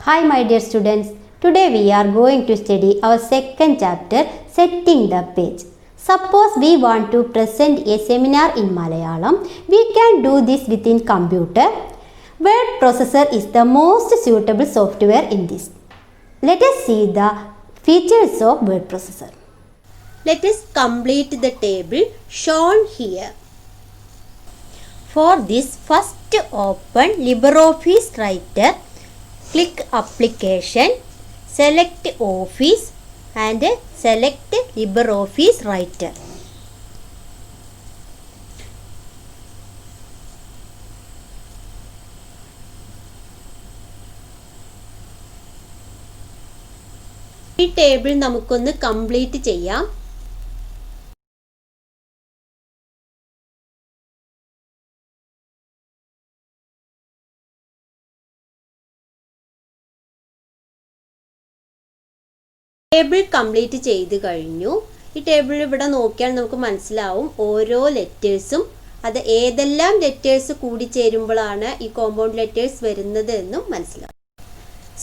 Hi my dear students, today we are going to study our second chapter, Setting the Page. Suppose we want to present a seminar in Malayalam, we can do this within computer. Word processor is the most suitable software in this. Let us see the features of word processor. Let us complete the table shown here. For this, first open LibreOffice Writer. Click Application, select Office and select LibreOffice Writer. ഈ table നമുക്കൊന്ന് complete ചെയ്യാം. Table complete ചെയ്ത് കഴിഞ്ഞു. ഈ table ഇവിടെ നോക്കിയാൽ നമുക്ക് മനസ്സിലാവും ഓരോ ലെറ്റേഴ്സും അത് ഏതെല്ലാം ലെറ്റേഴ്സ് കൂടി ചേരുമ്പോഴാണ് ഈ കോമ്പൗണ്ട് ലെറ്റേഴ്സ് വരുന്നത് എന്നും മനസ്സിലാവും.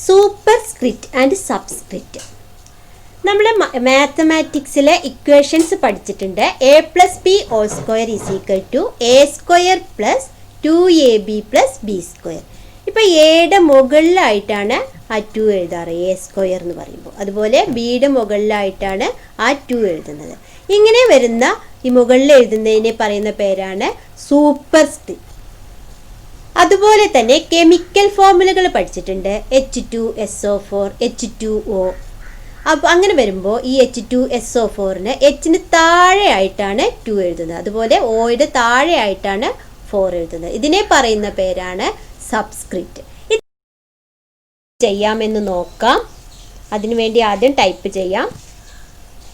Super script and subscript. നമ്മൾ മാത്തമാറ്റിക്സിലെ ഇക്വേഷൻസ് പഠിച്ചിട്ടുണ്ട്. a+b² = a² + 2ab+b². ഇപ്പോൾ എയുടെ മുകളിലായിട്ടാണ് ആ 2 എഴുതാറ്, a² എന്ന് പറയുമ്പോൾ. അതുപോലെ ബിയുടെ മുകളിലായിട്ടാണ് ആ 2 എഴുതുന്നത്. ഇങ്ങനെ വരുന്ന ഈ മുകളിൽ എഴുതുന്നതിനെ പറയുന്ന പേരാണ് സൂപ്പർ സ്ക്രിപ്റ്റ്. അതുപോലെ തന്നെ കെമിക്കൽ ഫോർമുലകൾ പഠിച്ചിട്ടുണ്ട്. H2SO4, H2O. അപ്പോൾ അങ്ങനെ വരുമ്പോൾ ഈ H2SO4ന് Hന് താഴെയായിട്ടാണ് 2 എഴുതുന്നത്. അതുപോലെ Oയുടെ താഴെയായിട്ടാണ് 4 എഴുതുന്നത്. ഇതിനെ പറയുന്ന പേരാണ് സബ്സ്ക്രിപ്റ്റ്. ഇത് ചെയ്യാമെന്ന് നോക്കാം. അതിനുവേണ്ടി ആദ്യം ടൈപ്പ് ചെയ്യാം.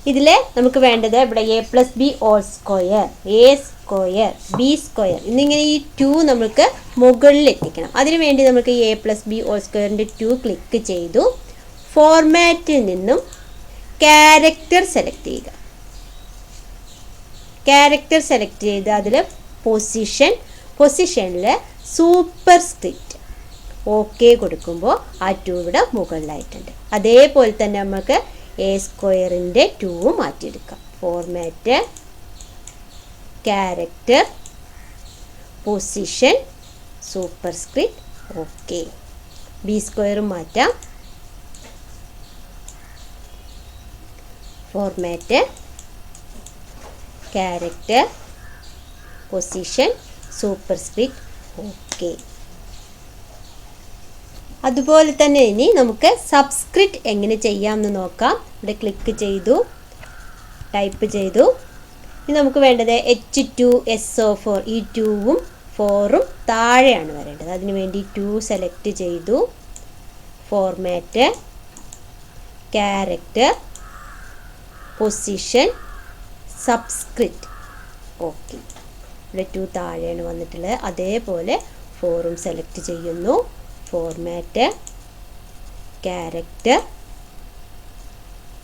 ഇതിൽ നമുക്ക് വേണ്ടത് ഇവിടെ a+b² a² എന്നിങ്ങനെ ഈ 2 നമുക്ക് മുകളിൽ എത്തിക്കണം. അതിനുവേണ്ടി നമുക്ക് a+b² 2 ക്ലിക്ക് ചെയ്തു. ഫോർമാറ്റിൽ നിന്നും ക്യാരക്ടർ സെലക്ട് ചെയ്യുക. ക്യാരക്ടർ സെലക്ട് ചെയ്ത് അതിൽ പൊസിഷനിൽ സൂപ്പർ സ്ക്രിപ്റ്റ് ഓക്കെ കൊടുക്കുമ്പോൾ ആ 2 ഇവിടെ മുകളിലായിട്ടുണ്ട്. അതേപോലെ തന്നെ നമുക്ക് a² 2 മാറ്റിയെടുക്കാം. Format, character, position, super script okay. b² മാറ്റാം. Format, character, position, super script okay. അതുപോലെ തന്നെ ഇനി നമുക്ക് സബ്സ്ക്രിപ്റ്റ് എങ്ങനെ ചെയ്യാമെന്ന് നോക്കാം. ഇവിടെ ക്ലിക്ക് ചെയ്തു, ടൈപ്പ് ചെയ്തു. ഇനി നമുക്ക് വേണ്ടത് H2SO4. ഈ 2ഉം 4ഉം താഴെയാണ് വരേണ്ടത്. അതിനുവേണ്ടി 2 സെലക്ട് ചെയ്തു. Format, character, position, subscript okay. ഇവിടെ 2 താഴെയാണ് വന്നിട്ടുള്ളത്. അതേപോലെ 4ഉം സെലക്ട് ചെയ്യുന്നു. ഫോർമാറ്റ്, ക്യാരക്ടർ,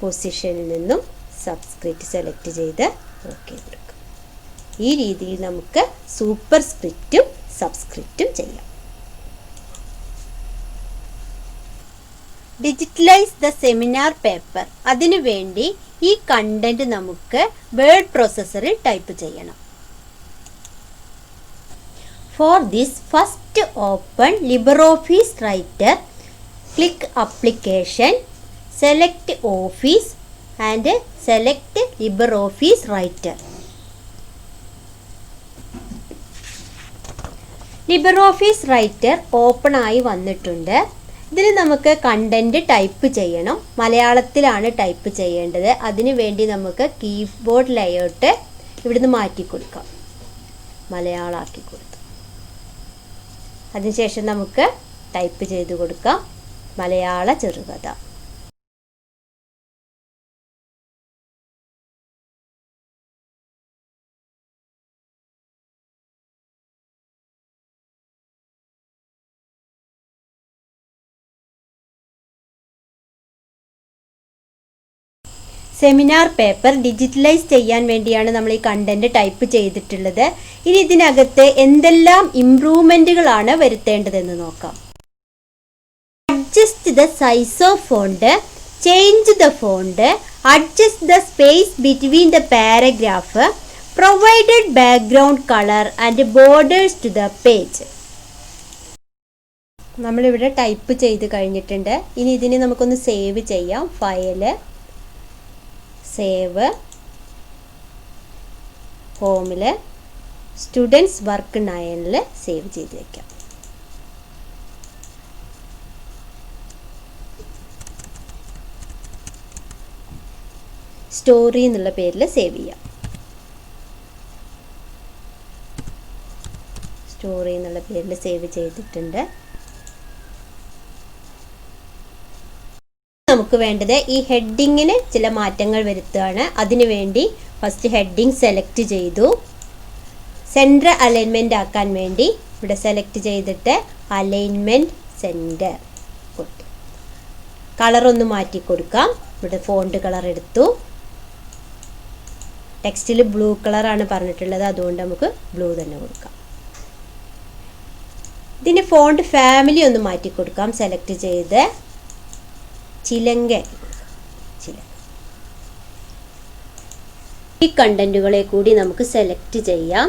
പൊസിഷനിൽ നിന്നും സബ്സ്ക്രിപ്റ്റ് സെലക്ട് ചെയ്ത് ഓക്കെ കൊടുക്കും. ഈ രീതിയിൽ നമുക്ക് സൂപ്പർ സ്ക്രിപ്റ്റും സബ്സ്ക്രിപ്റ്റും ചെയ്യാം. Digitalise the seminar paper. അതിനുവേണ്ടി ഈ കണ്ടന്റ് നമുക്ക് വേർഡ് പ്രോസസ്സറിൽ ടൈപ്പ് ചെയ്യണം. For this, first open LibreOffice Writer, click Application, select Office and select LibreOffice Writer. LibreOffice Writer open ആയി വന്നിട്ടുണ്ട്. ഇതിൽ നമുക്ക് കണ്ടന്റ് ടൈപ്പ് ചെയ്യണം. മലയാളത്തിലാണ് ടൈപ്പ് ചെയ്യേണ്ടത്. അതിനു വേണ്ടി നമുക്ക് കീബോർഡ് ലേഔട്ട് ഇവിടുന്ന് മാറ്റി കൊടുക്കാം. മലയാളമാക്കി കൊടുത്തു. അതിനുശേഷം നമുക്ക് ടൈപ്പ് ചെയ്ത് കൊടുക്കാം മലയാള ചെറുകഥ. സെമിനാർ പേപ്പർ ഡിജിറ്റലൈസ് ചെയ്യാൻ വേണ്ടിയാണ് നമ്മൾ ഈ കണ്ടന്റ് ടൈപ്പ് ചെയ്തിട്ടുള്ളത്. ഇനി ഇതിനകത്ത് എന്തെല്ലാം ഇംപ്രൂവ്മെന്റുകളാണ് വരുത്തേണ്ടതെന്ന് നോക്കാം. adjust the size of font, change the font, adjust the space between the paragraph, provided background color and borders to the page. നമ്മളിവിടെ ടൈപ്പ് ചെയ്ത് കഴിഞ്ഞിട്ടുണ്ട്. ഇനി ഇതിനെ നമുക്കൊന്ന് സേവ് ചെയ്യാം. ഫയല്, സേവ്, ഹോമിൽ, സ്റ്റുഡൻസ് വർക്ക് 9 സേവ് ചെയ്ത് വയ്ക്കാം. സ്റ്റോറി എന്നുള്ള പേരിൽ സേവ് ചെയ്യാം. സ്റ്റോറി എന്നുള്ള പേരിൽ സേവ് ചെയ്തിട്ടുണ്ട്. നമുക്ക് വേണ്ടത് ഈ ഹെഡിങ്ങിന് ചില മാറ്റങ്ങൾ വരുത്തുകയാണ്. അതിനുവേണ്ടി ഫസ്റ്റ് ഹെഡിങ് സെലക്ട് ചെയ്തു. സെൻറ്റർ അലൈൻമെൻ്റ് ആക്കാൻ വേണ്ടി ഇവിടെ സെലക്ട് ചെയ്തിട്ട് അലൈൻമെൻറ്റ് സെൻറ്റർ കൊടുത്തു. കളറൊന്ന് മാറ്റി കൊടുക്കാം. ഇവിടെ ഫോണ്ട് കളർ എടുത്തു. ടെക്സ്റ്റിൽ ബ്ലൂ കളറാണ് പറഞ്ഞിട്ടുള്ളത്, അതുകൊണ്ട് നമുക്ക് ബ്ലൂ തന്നെ കൊടുക്കാം. ഇതിന് ഫോണ്ട് ഫാമിലി ഒന്ന് മാറ്റി കൊടുക്കാം. സെലക്ട് ചെയ്ത് ചിലങ്ക. ഈ കണ്ടന്റുകളെ കൂടി നമുക്ക് സെലക്ട് ചെയ്യാം.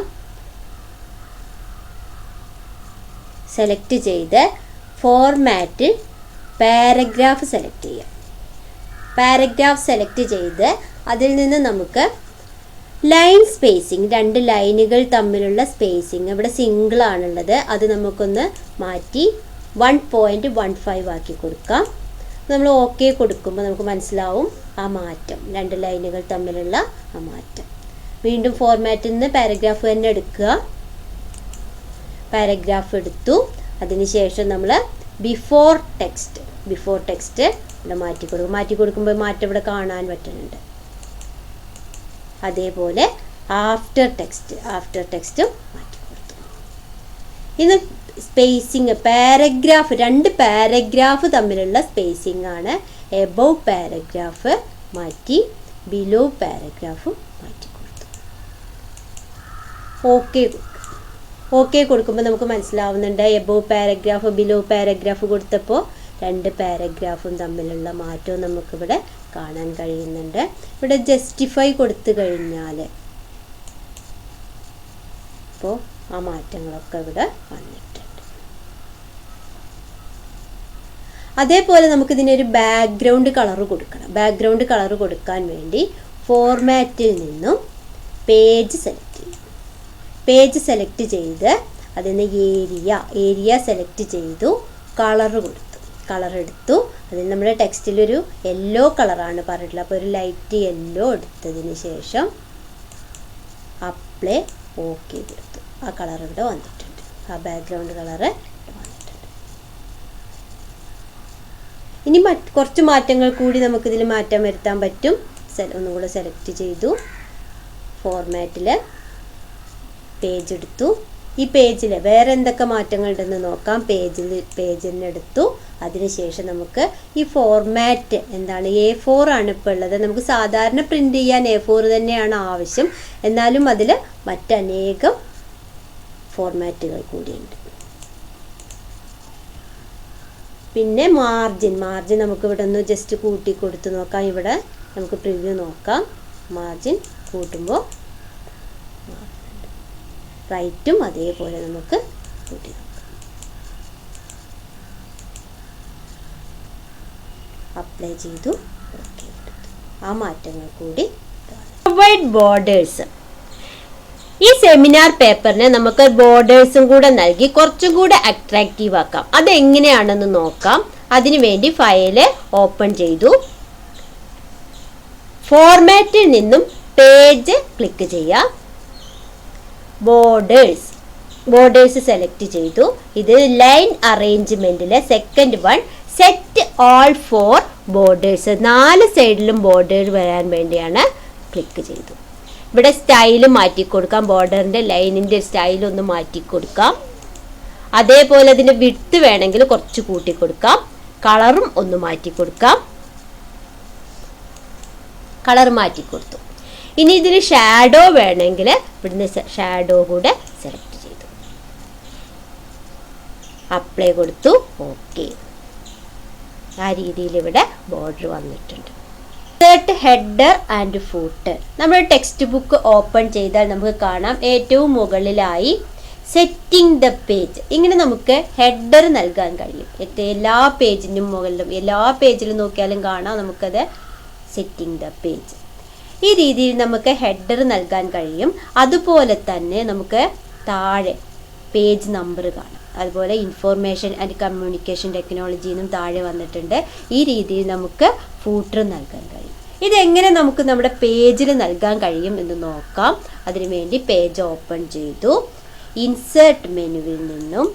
സെലക്ട് ചെയ്ത് ഫോർമാറ്റ് പാരഗ്രാഫ് സെലക്ട് ചെയ്യാം. പാരഗ്രാഫ് സെലക്ട് ചെയ്ത് അതിൽ നിന്ന് നമുക്ക് ലൈൻ സ്പേസിങ്, 2 ലൈനുകൾ തമ്മിലുള്ള സ്പേസിങ്, ഇവിടെ സിംഗിൾ ആണുള്ളത്, അത് നമുക്കൊന്ന് മാറ്റി 1.15 ആക്കി കൊടുക്കാം. നമ്മൾ ഓക്കെ കൊടുക്കുമ്പോൾ നമുക്ക് മനസ്സിലാവും ആ മാറ്റം, 2 ലൈനുകൾ തമ്മിലുള്ള ആ മാറ്റം. വീണ്ടും ഫോർമാറ്റിൽ നിന്ന് പാരഗ്രാഫ് തന്നെ എടുക്കുക. പാരഗ്രാഫ് എടുത്തു. അതിനുശേഷം നമ്മൾ ബിഫോർ ടെക്സ്റ്റ് ഇവിടെ മാറ്റി കൊടുക്കും. മാറ്റി കൊടുക്കുമ്പോൾ മാറ്റം ഇവിടെ കാണാൻ പറ്റുന്നുണ്ട്. അതേപോലെ ആഫ്റ്റർ ടെക്സ്റ്റും മാറ്റി കൊടുത്തു. ഇന്ന് സ്പേസിങ് പാരഗ്രാഫ്, 2 പാരഗ്രാഫ് തമ്മിലുള്ള സ്പേസിംഗ് ആണ്. എബവ് പാരഗ്രാഫ് മാറ്റി, ബിലോ പാരഗ്രാഫും മാറ്റി കൊടുത്തു. ഓക്കെ കൊടുക്കുമ്പോൾ നമുക്ക് മനസ്സിലാവുന്നുണ്ട് എബവ് പാരഗ്രാഫ് ബിലോ പാരഗ്രാഫ് കൊടുത്തപ്പോൾ 2 പാരഗ്രാഫും തമ്മിലുള്ള മാറ്റവും നമുക്കിവിടെ കാണാൻ കഴിയുന്നുണ്ട്. ഇവിടെ ജസ്റ്റിഫൈ കൊടുത്തു കഴിഞ്ഞാൽ അപ്പോൾ ആ മാറ്റങ്ങളൊക്കെ ഇവിടെ വന്നിട്ടുണ്ട്. അതേപോലെ നമുക്കിതിനൊരു ബാക്ക്ഗ്രൗണ്ട് കളർ കൊടുക്കണം. ബാക്ക്ഗ്രൗണ്ട് കളർ കൊടുക്കാൻ വേണ്ടി ഫോർമാറ്റിൽ നിന്നും പേജ് സെലക്ട് ചെയ്ത് അതിൽ നിന്ന് ഏരിയ സെലക്ട് ചെയ്തു. കളർ എടുത്തു. അതിൽ നമ്മുടെ ടെക്സ്റ്റിലൊരു യെല്ലോ കളറാണ് പറഞ്ഞിട്ടുള്ളത്, അപ്പോൾ ഒരു ലൈറ്റ് യെല്ലോ എടുത്തതിന് ശേഷം അപ്ലൈ ഓക്കെ കൊടുത്തു. ആ കളർ ഇവിടെ വന്നിട്ടുണ്ട്. ആ ബാക്ക്ഗ്രൗണ്ട് കളറ് വന്നിട്ടുണ്ട്. ഇനി കുറച്ച് മാറ്റങ്ങൾ കൂടി നമുക്കിതിൽ മാറ്റം വരുത്താൻ പറ്റും. ഒന്നും കൂടെ സെലക്ട് ചെയ്തു. ഫോർമാറ്റിൽ പേജ് എടുത്തു. ഈ പേജിൽ വേറെ എന്തൊക്കെ മാറ്റങ്ങൾ ഉണ്ടെന്ന് നോക്കാം. പേജിനെടുത്തു. അതിനുശേഷം നമുക്ക് ഈ ഫോർമാറ്റ് എന്താണ്, A4 ആണ് ഇപ്പോൾ ഉള്ളത്. നമുക്ക് സാധാരണ പ്രിൻ്റ് ചെയ്യാൻ A4 തന്നെയാണ് ആവശ്യം. എന്നാലും അതിൽ മറ്റനേകം ഫോർമാറ്റുകൾ കൂടിയുണ്ട്. പിന്നെ മാർജിൻ നമുക്ക് ഇവിടെ ഒന്ന് ജസ്റ്റ് കൂട്ടി കൊടുത്ത് നോക്കാം. ഇവിടെ നമുക്ക് പ്രിവ്യൂ നോക്കാം. മാർജിൻ കൂട്ടുമ്പോൾ റൈറ്റും അതേപോലെ നമുക്ക് കൂട്ടി നോക്കാം. അപ്ലൈ ചെയ്തു. ഓക്കെ. ആ മാറ്റങ്ങൾ കൂടി. Provide borders. ഈ സെമിനാർ പേപ്പറിന് നമുക്ക് ബോർഡേഴ്സും കൂടെ നൽകി കുറച്ചും കൂടെ അട്രാക്റ്റീവ് ആക്കാം. അതെങ്ങനെയാണെന്ന് നോക്കാം. അതിനുവേണ്ടി ഫയല് ഓപ്പൺ ചെയ്തു. ഫോർമാറ്റിൽ നിന്നും പേജ് ക്ലിക്ക് ചെയ്യാം. ബോർഡേഴ്സ് സെലക്ട് ചെയ്തു. ഇത് ലൈൻ അറേഞ്ച്മെന്റിലെ second one, set all four borders. 4 സൈഡിലും ബോർഡർ വരാൻ വേണ്ടിയാണ് ക്ലിക്ക് ചെയ്തു. ഇവിടെ സ്റ്റൈല് മാറ്റി കൊടുക്കാം. ബോർഡറിൻ്റെ ലൈനിൻ്റെ സ്റ്റൈലൊന്ന് മാറ്റി കൊടുക്കാം. അതേപോലെ അതിൻ്റെ വിഡ്ത്ത് വേണമെങ്കിൽ കുറച്ച് കൂട്ടി കൊടുക്കാം. കളറും ഒന്ന് മാറ്റി കൊടുക്കാം. കളർ മാറ്റി കൊടുത്തു. ഇനി ഇതിന് ഷാഡോ വേണമെങ്കിൽ ഇവിടുന്ന് ഷാഡോ കൂടെ സെലക്ട് ചെയ്തു. അപ്ലൈ കൊടുത്തു. ഓക്കെ. ആ രീതിയിൽ ഇവിടെ ബോർഡർ വന്നിട്ടുണ്ട്. Insert header and footer. നമ്മൾ ടെക്സ്റ്റ് ബുക്ക് ഓപ്പൺ ചെയ്താൽ നമുക്ക് കാണാം ഏറ്റവും മുകളിലായി സെറ്റിംഗ് ദ പേജ്. ഇങ്ങനെ നമുക്ക് ഹെഡർ നൽകാൻ കഴിയും. എല്ലാ പേജിനും മുകളിലും എല്ലാ പേജിലും നോക്കിയാലും കാണാം നമുക്കത് സെറ്റിംഗ് ദ പേജ്. ഈ രീതിയിൽ നമുക്ക് ഹെഡർ നൽകാൻ കഴിയും. അതുപോലെ തന്നെ നമുക്ക് താഴെ പേജ് നമ്പർ കാണാം. അതുപോലെ ഇൻഫോർമേഷൻ ആൻഡ് കമ്മ്യൂണിക്കേഷൻ ടെക്നോളജി എന്നും താഴെ വന്നിട്ടുണ്ട്. ഈ രീതിയിൽ നമുക്ക് ഫൂട്ടർ നൽകാൻ കഴിയും. ഇതെങ്ങനെ നമുക്ക് നമ്മുടെ പേജിൽ നൽകാൻ കഴിയും എന്ന് നോക്കാം. അതിനുവേണ്ടി പേജ് ഓപ്പൺ ചെയ്തു. ഇൻസേർട്ട് മെനുവിൽ നിന്നും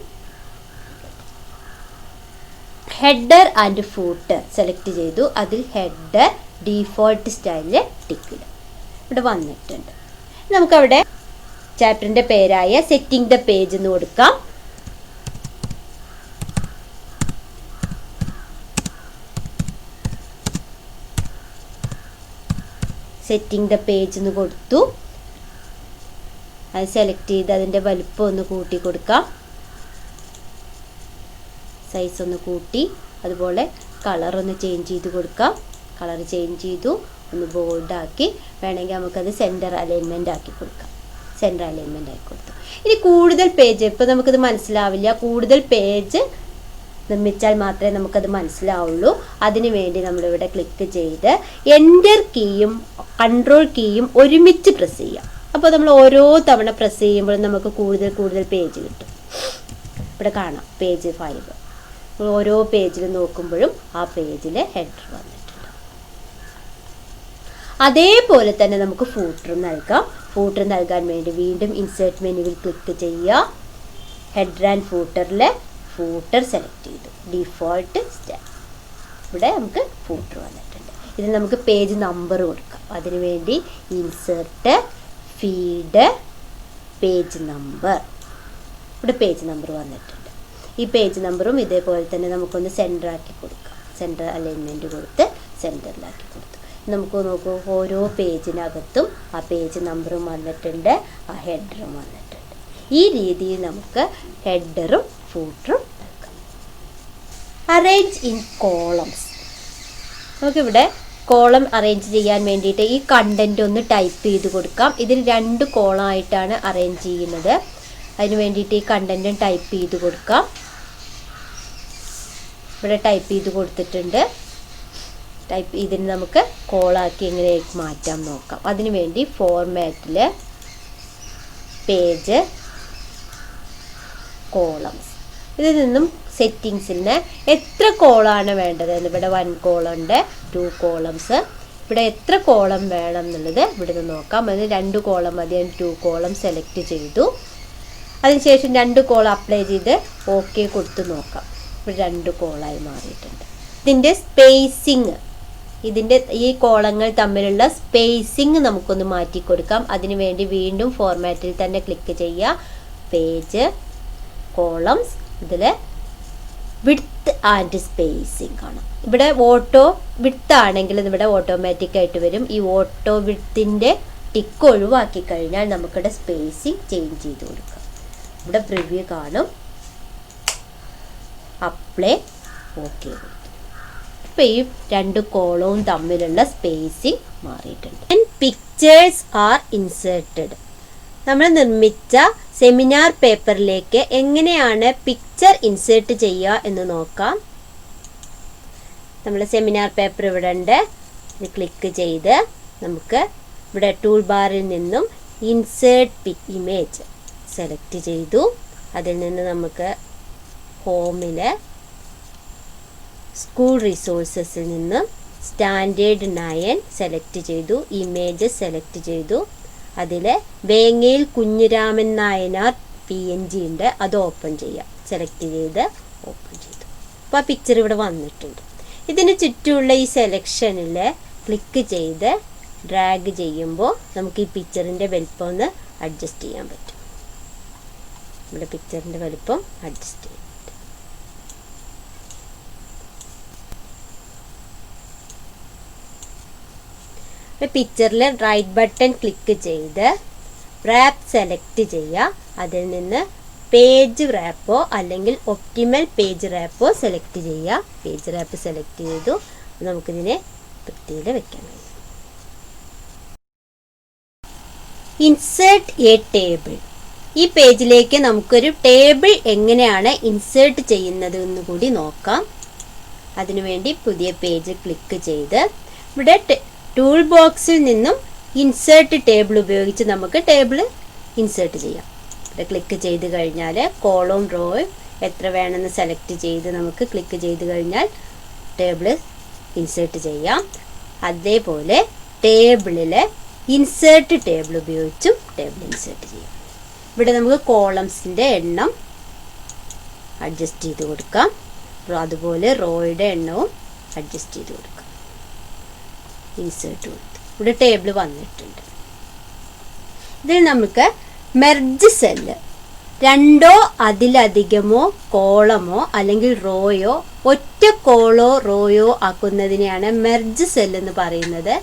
ഹെഡർ ആൻഡ് ഫൂട്ടർ സെലക്ട് ചെയ്തു. അതിൽ ഹെഡർ ഡീഫോൾട്ട് സ്റ്റൈലിൽ ടിക്ക് ഇവിടെ വന്നിട്ടുണ്ട്. നമുക്കവിടെ ചാപ്റ്ററിൻ്റെ പേരായ സെറ്റിംഗ് ദ പേജ് എന്ന് കൊടുക്കാം. സെറ്റിംഗ് ദ പേജ് എന്ന് കൊടുത്തു. അത് സെലക്ട് ചെയ്ത് അതിൻ്റെ വലുപ്പം ഒന്ന് കൂട്ടി കൊടുക്കാം. സൈസ് ഒന്ന് കൂട്ടി അതുപോലെ കളർ ഒന്ന് ചേഞ്ച് ചെയ്ത് കൊടുക്കാം. കളർ ചേഞ്ച് ചെയ്തു, ഒന്ന് ബോൾഡാക്കി. വേണമെങ്കിൽ നമുക്കത് സെൻറ്റർ അലൈൻമെൻ്റ് ആക്കി കൊടുക്കാം. സെൻറ്റർ അലൈൻമെൻ്റ് ആക്കി കൊടുത്തു. ഇനി കൂടുതൽ പേജ്, ഇപ്പോൾ നമുക്കത് മനസ്സിലാവില്ല. കൂടുതൽ പേജ് നിർമ്മിച്ചാൽ മാത്രമേ നമുക്കത് മനസ്സിലാവുള്ളൂ. അതിനു വേണ്ടി നമ്മളിവിടെ ക്ലിക്ക് ചെയ്ത് എൻ്റർ കീയും കൺട്രോൾ കീയും ഒരുമിച്ച് പ്രസ് ചെയ്യാം. അപ്പോൾ നമ്മൾ ഓരോ തവണ പ്രസ് ചെയ്യുമ്പോൾ നമുക്ക് കൂടുതൽ പേജ് കിട്ടും. ഇവിടെ കാണാം പേജ് 5. ഓരോ പേജിൽ നോക്കുമ്പോഴും ആ പേജിൽ ഹെഡർ വന്നിട്ടുണ്ട്. അതേപോലെ തന്നെ നമുക്ക് ഫൂട്ടർ നൽകാം. ഫൂട്ടർ നൽകാൻ വേണ്ടി വീണ്ടും ഇൻസേർട്ട് മെനുവിൽ ക്ലിക്ക് ചെയ്യുക. ഹെഡർ ആൻഡ് ഫൂട്ടറിലെ ഫൂട്ടർ സെലക്ട് ചെയ്തു. Default style. ഇവിടെ നമുക്ക് ഫൂട്ടർ വന്നിട്ടുണ്ട്. ഇതിൽ നമുക്ക് പേജ് നമ്പർ കൊടുക്കാം. അതിനുവേണ്ടി ഇൻസേർട്ട് ഫീഡ് പേജ് നമ്പർ. ഇവിടെ പേജ് നമ്പർ വന്നിട്ടുണ്ട്. ഈ പേജ് നമ്പറും ഇതേപോലെ തന്നെ നമുക്കൊന്ന് സെൻറ്റർ ആക്കി കൊടുക്കാം. സെൻറ്റർ അലൈൻമെൻറ്റ് കൊടുത്ത് സെൻറ്ററിലാക്കി കൊടുത്തു. നമുക്ക് നോക്കൂ, ഓരോ പേജിനകത്തും ആ പേജ് നമ്പറും വന്നിട്ടുണ്ട്, ആ ഹെഡറും വന്നിട്ടുണ്ട്. ഈ രീതിയിൽ നമുക്ക് ഹെഡറും ഫൂട്ടറും നൽകാം. Arrange in columns. നമുക്കിവിടെ കോളം അറേഞ്ച് ചെയ്യാൻ വേണ്ടിയിട്ട് ഈ കണ്ടൻറ്റ് ഒന്ന് ടൈപ്പ് ചെയ്ത് കൊടുക്കാം. ഇതിൽ 2 കോളം ആയിട്ടാണ് അറേഞ്ച് ചെയ്യുന്നത്. അതിന് വേണ്ടിയിട്ട് ഈ കണ്ടൻറ്റും ടൈപ്പ് ചെയ്ത് കൊടുക്കാം. ഇവിടെ ടൈപ്പ് ചെയ്ത് കൊടുത്തിട്ടുണ്ട്. ഇതിന് നമുക്ക് കോളാക്കി എങ്ങനെ മാറ്റാം നോക്കാം. അതിന് വേണ്ടി ഫോർമാറ്റിൽ പേജ് കോളംസ്, ഇതിൽ നിന്നും സെറ്റിങ്സിന് എത്ര കോളാണ് വേണ്ടത് എന്ന് ഇവിടെ 1 കോളം ഉണ്ട്, 2 കോളംസ്. ഇവിടെ എത്ര കോളം വേണം എന്നുള്ളത് ഇവിടെ നിന്ന് നോക്കാം. അതിന് 2 കോളം മതി. 2 കോളം സെലക്ട് ചെയ്തു. അതിനുശേഷം 2 കോളം അപ്ലൈ ചെയ്ത് ഓക്കെ കൊടുത്ത് നോക്കാം. ഇവിടെ 2 കോളായി മാറിയിട്ടുണ്ട്. ഇതിൻ്റെ സ്പേസിങ്, ഇതിൻ്റെ ഈ കോളങ്ങൾ തമ്മിലുള്ള സ്പേസിങ് നമുക്കൊന്ന് മാറ്റി കൊടുക്കാം. അതിനു വേണ്ടി വീണ്ടും ഫോർമാറ്റിൽ തന്നെ ക്ലിക്ക് ചെയ്യുക. പേജ് കോളംസ്, ഇതിൽ വിഡ്ത്ത് ആൻഡ് സ്പേസിങ് കാണാം. ഇവിടെ ഓട്ടോ വിഡ്ത്ത് ആണെങ്കിൽ ഇവിടെ ഓട്ടോമാറ്റിക്കായിട്ട് വരും. ഈ ഓട്ടോ വിഡ്ത്തിൻ്റെ ടിക്ക് ഒഴിവാക്കി കഴിഞ്ഞാൽ നമുക്കിവിടെ സ്പേസിങ് ചേഞ്ച് ചെയ്ത് കൊടുക്കാം. ഇവിടെ പ്രിവ്യൂ കാണും. Apply okay. ഇപ്പോൾ ഈ 2 കോളവും തമ്മിലുള്ള സ്പേസിങ് മാറിയിട്ടുണ്ട്. And pictures R inserted. നമ്മൾ നിർമ്മിച്ച സെമിനാർ പേപ്പറിലേക്ക് എങ്ങനെയാണ് പിക്ചർ ഇൻസേർട്ട് ചെയ്യുക എന്ന് നോക്കാം. നമ്മൾ സെമിനാർ പേപ്പർ ഇവിടെ ഉണ്ട്. ഇത് ക്ലിക്ക് ചെയ്ത് നമുക്ക് ഇവിടെ ടൂൾ ബാറിൽ നിന്നും ഇൻസേർട്ട് ഇമേജ് സെലക്ട് ചെയ്തു. അതിൽ നിന്ന് നമുക്ക് ഹോമിൽ സ്കൂൾ റിസോഴ്സസിൽ നിന്നും സ്റ്റാൻഡേർഡ് 9 സെലക്ട് ചെയ്തു. ഇമേജ് സെലക്ട് ചെയ്തു. അതിൽ വേങ്ങയിൽ കുഞ്ഞിരാമൻ നായനാർ PNG ഉണ്ട്, അത് ഓപ്പൺ ചെയ്യാം. സെലക്ട് ചെയ്ത് ഓപ്പൺ ചെയ്തു. അപ്പോൾ ആ പിക്ചർ ഇവിടെ വന്നിട്ടുണ്ട്. ഇതിന് ചുറ്റുമുള്ള ഈ സെലക്ഷനിൽ ക്ലിക്ക് ചെയ്ത് ഡ്രാഗ് ചെയ്യുമ്പോൾ നമുക്ക് ഈ പിക്ചറിൻ്റെ വലിപ്പം ഒന്ന് അഡ്ജസ്റ്റ് ചെയ്യാൻ പറ്റും. ഇവിടെ പിക്ചറിൻ്റെ വലിപ്പം അഡ്ജസ്റ്റ് ചെയ്യാം. പിക്ചറിൽ റൈറ്റ് ബട്ടൺ ക്ലിക്ക് ചെയ്ത് റാപ്പ് സെലക്ട് ചെയ്യുക. അതിൽ നിന്ന് പേജ് റാപ്പോ അല്ലെങ്കിൽ ഒപ്റ്റിമൽ പേജ് റാപ്പോ സെലക്ട് ചെയ്യുക. പേജ് റാപ്പ് സെലക്ട് ചെയ്തു നമുക്കിതിനെ വൃത്തിയിൽ വെക്കാൻ കഴിയും. Insert A table. ഈ പേജിലേക്ക് നമുക്കൊരു ടേബിൾ എങ്ങനെയാണ് ഇൻസേർട്ട് ചെയ്യുന്നത് എന്ന് കൂടി നോക്കാം. അതിനുവേണ്ടി പുതിയ പേജ് ക്ലിക്ക് ചെയ്ത് ഇവിടെ ടൂൾ ബോക്സിൽ നിന്നും ഇൻസേർട്ട് ടേബിൾ ഉപയോഗിച്ച് നമുക്ക് ടേബിൾ ഇൻസേർട്ട് ചെയ്യാം. ഇവിടെ ക്ലിക്ക് ചെയ്ത് കഴിഞ്ഞാൽ കോളം റോ എത്ര വേണമെന്ന് സെലക്ട് ചെയ്ത് നമുക്ക് ക്ലിക്ക് ചെയ്ത് കഴിഞ്ഞാൽ ടേബിൾ ഇൻസേർട്ട് ചെയ്യാം. അതേപോലെ ടേബിളിൽ ഇൻസേർട്ട് ടേബിൾ ഉപയോഗിച്ചും ടേബിൾ ഇൻസേർട്ട് ചെയ്യാം. ഇവിടെ നമുക്ക് കോളംസിൻ്റെ എണ്ണം അഡ്ജസ്റ്റ് ചെയ്ത് കൊടുക്കാം. അതുപോലെ റോയുടെ എണ്ണവും അഡ്ജസ്റ്റ് ചെയ്ത് കൊടുക്കാം. ഇൻസേർട്ട് കൊടുത്തു. ഇവിടെ ടേബിൾ വന്നിട്ടുണ്ട്. ഇതിൽ നമുക്ക് മെർജ് സെല്ല്, രണ്ടോ അതിലധികമോ കോളമോ അല്ലെങ്കിൽ റോയോ ഒറ്റ കോളോ റോയോ ആക്കുന്നതിനെയാണ് മെർജ് സെല്ല് എന്ന് പറയുന്നത്.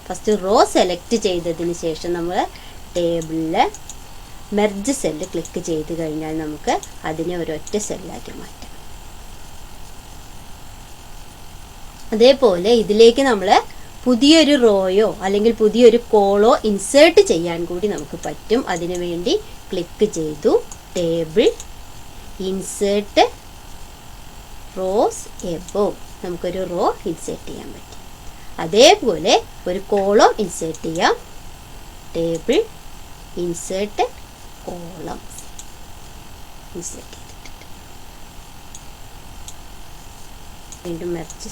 ഫസ്റ്റ് റോ സെലക്ട് ചെയ്തതിന് ശേഷം നമ്മൾ ടേബിളിൽ മെർജ് സെല്ല് ക്ലിക്ക് ചെയ്ത് കഴിഞ്ഞാൽ നമുക്ക് അതിനെ ഒരൊറ്റ സെല്ലാക്കി മാറ്റാം. അതേപോലെ ഇതിലേക്ക് നമ്മൾ പുതിയൊരു റോയോ അല്ലെങ്കിൽ പുതിയൊരു കോളോ ഇൻസേർട്ട് ചെയ്യാൻ കൂടി നമുക്ക് പറ്റും. അതിനു വേണ്ടി ക്ലിക്ക് ചെയ്തു ടേബിൾ ഇൻസേർട്ട് റോസ് എബോവ്, നമുക്കൊരു റോ ഇൻസേർട്ട് ചെയ്യാൻ പറ്റും. അതേപോലെ ഒരു കോളം ഇൻസേർട്ട് ചെയ്യാം. ടേബിൾ ഇൻസേർട്ട് കോളം ഇൻസേർട്ട് ചെയ്തിട്ടുണ്ട്. വീണ്ടും മെർജ്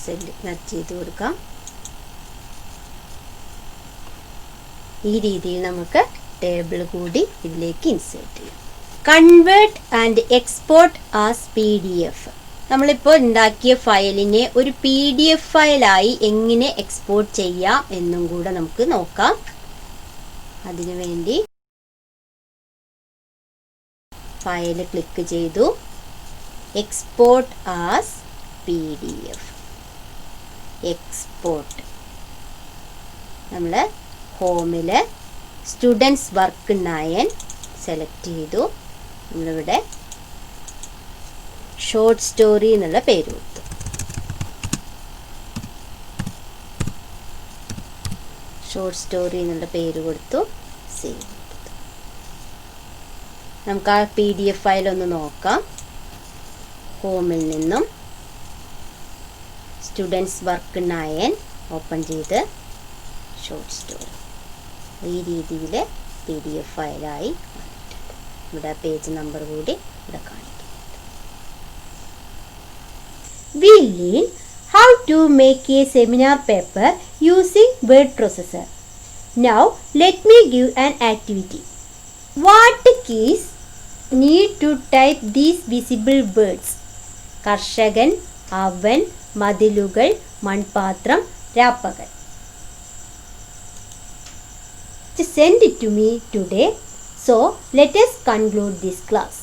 ചെയ്ത് കൊടുക്കാം. ഈ രീതിയിൽ നമുക്ക് ടേബിൾ കൂടി ഇതിലേക്ക് ഇൻസേർട്ട് ചെയ്യാം. Convert and export as PDF. നമ്മളിപ്പോൾ ഉണ്ടാക്കിയ ഫയലിനെ ഒരു PDF ഫയലായി എങ്ങനെ എക്സ്പോർട്ട് ചെയ്യാം എന്നും കൂടെ നമുക്ക് നോക്കാം. അതിനു വേണ്ടി ഫയൽ ക്ലിക്ക് ചെയ്തു എക്സ്പോർട്ട് ആസ് PDF. എക്സ്പോർട്ട് നമ്മൾ ഹോമിൽ സ്റ്റുഡൻസ് വർക്ക് 9 സെലക്ട് ചെയ്തു. നമ്മളിവിടെ ഷോർട്ട് സ്റ്റോറി എന്നുള്ള പേര് കൊടുത്തു. ഷോർട്ട് സ്റ്റോറി എന്നുള്ള പേര് കൊടുത്തു. സേവ് കൊടുത്തു. നമുക്ക് ആ PDF ഫയൽ ഒന്ന് നോക്കാം. ഹോമിൽ നിന്നും സ്റ്റുഡൻസ് വർക്ക് 9 ഓപ്പൺ ചെയ്ത് ഷോർട്ട് സ്റ്റോറി ഈ രീതിയിൽ PDF ഫയലായി വന്നിട്ടുണ്ട്. ഇവിടെ പേജ് നമ്പർ കൂടി ഇവിടെ കാണിക്കും. We learn how to make a seminar paper using word processor. Now let me give an activity. What keys need to type these visible words? കർഷകൻ, അവൻ, മതിലുകൾ, മൺപാത്രം, രാപ്പകൽ. Send it to me today. So let us conclude this class.